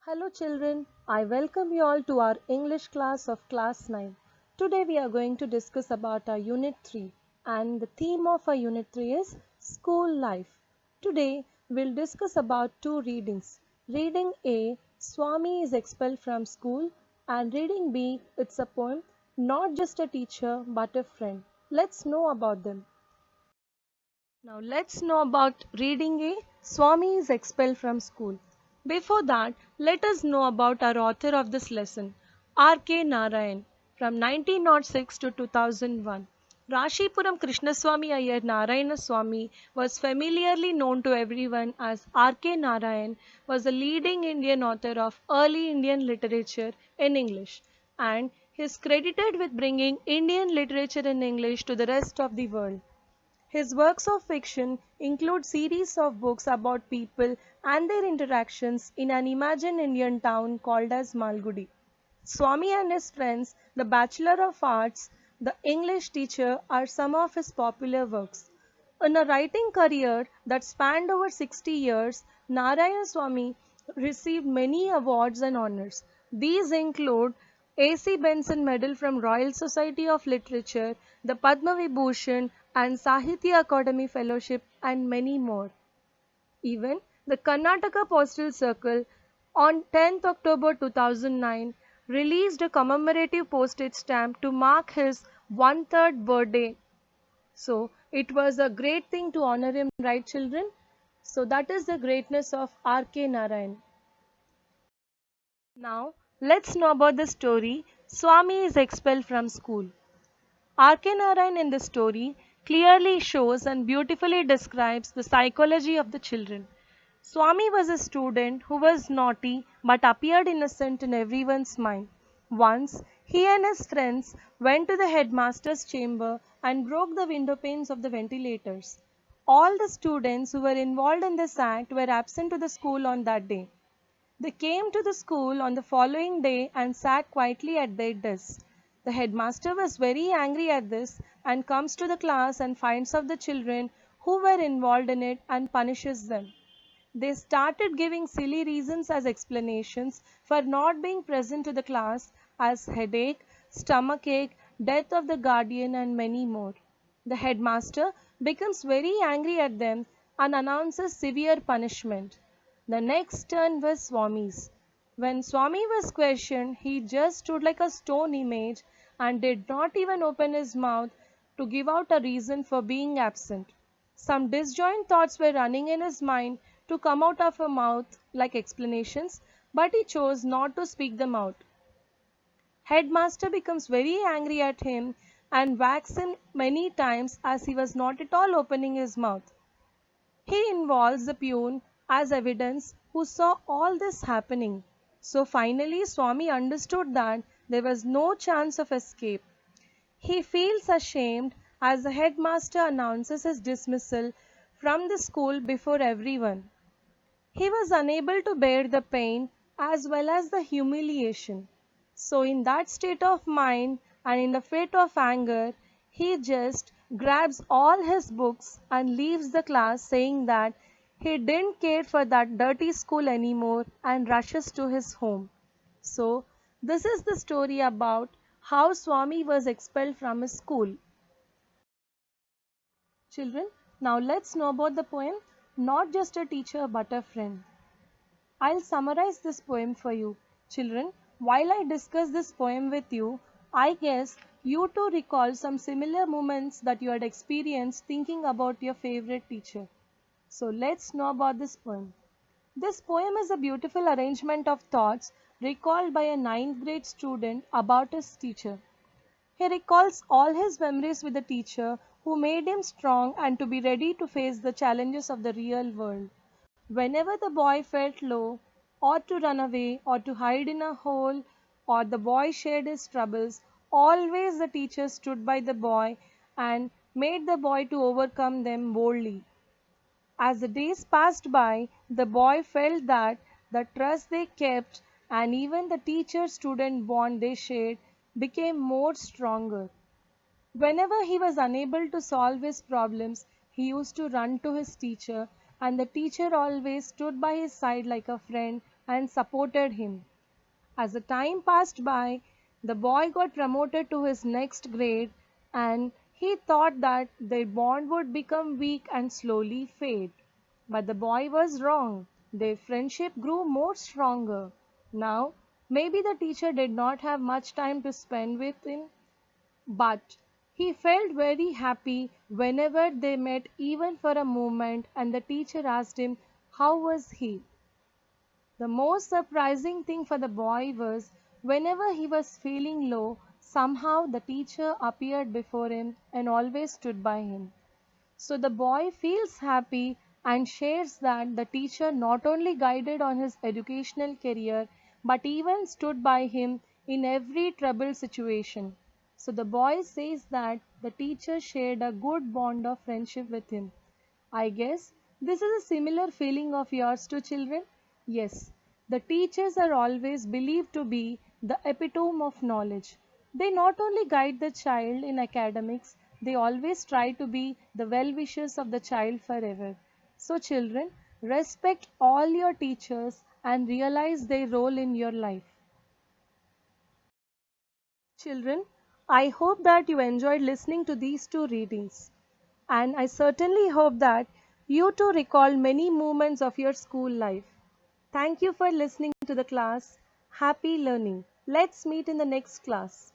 Hello children, I welcome you all to our English class of class 9. Today we are going to discuss about our unit 3 and the theme of our unit 3 is school life. Today we'll discuss about two readings. Reading A, Swami is expelled from school, and reading B, it's a poem, not just a teacher but a friend. Let's know about them. Now let's know about reading A. Swami is expelled from school. Before that, let us know about our author of this lesson, R.K. Narayan, from 1906 to 2001. Rashipuram Krishnaswamy Iyer Narayana Swamy was familiarly known to everyone as R.K. Narayan, was a leading Indian author of early Indian literature in English, and he is credited with bringing Indian literature in English to the rest of the world. His works of fiction include series of books about people and their interactions in an imagined Indian town called as Malgudi. Swami and his friends, The Bachelor of Arts, The English Teacher are some of his popular works. In a writing career that spanned over 60 years, Narayana Swami received many awards and honors. These include A.C. Benson Medal from Royal Society of Literature, the Padma Vibhushan and Sahitya Akademi Fellowship, and many more. Even the Karnataka Postal Circle on 10th October 2009 released a commemorative postage stamp to mark his one-third birthday. So it was a great thing to honor him, right children? So that is the greatness of R.K. Narayan. Now let's know about the story Swami is expelled from school. R.K. Narayan in the story clearly shows and beautifully describes the psychology of the children. Swami was a student who was naughty but appeared innocent in everyone's mind. Once, he and his friends went to the headmaster's chamber and broke the window panes of the ventilators. All the students who were involved in this act were absent to the school on that day. They came to the school on the following day and sat quietly at their desks. The headmaster was very angry at this and comes to the class and finds out the children who were involved in it and punishes them. They started giving silly reasons as explanations for not being present to the class as headache, stomachache, death of the guardian and many more. The headmaster becomes very angry at them and announces severe punishment. The next turn was Swami's. When Swami was questioned, he just stood like a stone image and did not even open his mouth to give out a reason for being absent. Some disjoint thoughts were running in his mind to come out of her mouth like explanations, but he chose not to speak them out. Headmaster becomes very angry at him and whacks him many times as he was not at all opening his mouth. He involves the peon as evidence who saw all this happening. So finally Swami understood that there was no chance of escape. He feels ashamed as the headmaster announces his dismissal from the school before everyone. He was unable to bear the pain as well as the humiliation. So, in that state of mind and in a fit of anger, he just grabs all his books and leaves the class saying that he didn't care for that dirty school anymore and rushes to his home. So, this is the story about how Swami was expelled from his school. Children, now let's know about the poem Not Just a Teacher but a Friend. I'll summarize this poem for you. Children, while I discuss this poem with you, I guess you too recall some similar moments that you had experienced thinking about your favorite teacher. So let's know about this poem. This poem is a beautiful arrangement of thoughts recalled by a ninth grade student about his teacher. He recalls all his memories with the teacher who made him strong and to be ready to face the challenges of the real world. Whenever the boy felt low, or to run away, or to hide in a hole, or the boy shared his troubles, always the teacher stood by the boy and made the boy to overcome them boldly. As the days passed by, the boy felt that the trust they kept and even the teacher-student bond they shared became more stronger. Whenever he was unable to solve his problems, he used to run to his teacher, and the teacher always stood by his side like a friend and supported him. As the time passed by, the boy got promoted to his next grade, and he thought that their bond would become weak and slowly fade. But the boy was wrong. Their friendship grew more stronger. Now, maybe the teacher did not have much time to spend with him, but he felt very happy whenever they met, even for a moment, and the teacher asked him, how was he? The most surprising thing for the boy was whenever he was feeling low, somehow the teacher appeared before him and always stood by him. So the boy feels happy and shares that the teacher not only guided on his educational career but even stood by him in every troubled situation. So the boy says that the teacher shared a good bond of friendship with him. I guess this is a similar feeling of yours to children. Yes, the teachers are always believed to be the epitome of knowledge. They not only guide the child in academics, they always try to be the well wishers of the child forever. So, children, respect all your teachers and realize their role in your life. Children, I hope that you enjoyed listening to these two readings. And I certainly hope that you too recall many moments of your school life. Thank you for listening to the class. Happy learning. Let's meet in the next class.